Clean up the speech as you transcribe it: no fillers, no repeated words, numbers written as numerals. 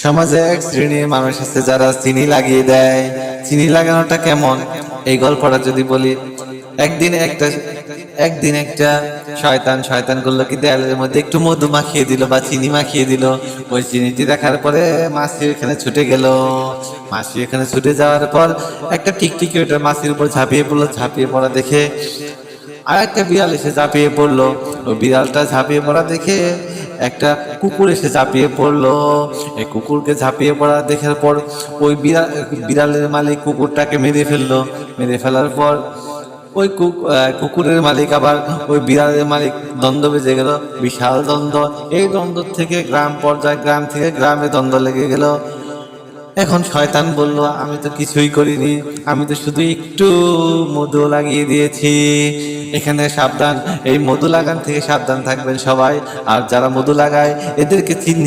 সমাজে এক শ্রেণীর মানুষ আছে যারা চিনি লাগিয়ে দেয়। চিনি লাগানোটা কেমন, এই গল্পটা যদি বলি। একদিন একটা একদিন একটা শয়তান করলো কি, দেয়ালের মধ্যে একটু মধু মাখিয়ে দিল বা চিনি মাখিয়ে দিল। ওই চিনিটি দেখার পরে মাছি এখানে ছুটে গেল। মাছি এখানে ছুটে যাওয়ার পর একটা টিকটিকি ওটা মাছির উপর ঝাঁপিয়ে পড়লো। ঝাঁপিয়ে পড়া দেখে আর একটা বিড়াল এসে ঝাঁপিয়ে পড়লো। ওই বিড়ালটা ঝাঁপিয়ে পড়া দেখে একটা কুকুর এসে ঝাঁপিয়ে পড়লো। এই কুকুরকে ঝাঁপিয়ে পড়া দেখার পর ওই বিড়ালের মালিক কুকুরটাকে মেরে ফেললো। মেরে ফেলার পর ওই কুকুরের মালিক আবার ওই বিড়ালের মালিক, দ্বন্দ্ব বেজে গেল, বিশাল দ্বন্দ্ব। এই দ্বন্দ্ব থেকে গ্রাম থেকে গ্রামে দ্বন্দ্ব লেগে গেল। এখন শয়তান বলল, আমি তো কিছুই করিনি, আমি তো শুধু একটু মধু লাগিয়ে দিয়েছি। এখানে সাবধান, এই মধু লাগান থেকে সাবধান থাকবেন সবাই। আর যারা মধু লাগায় এদেরকে চিহ্নিত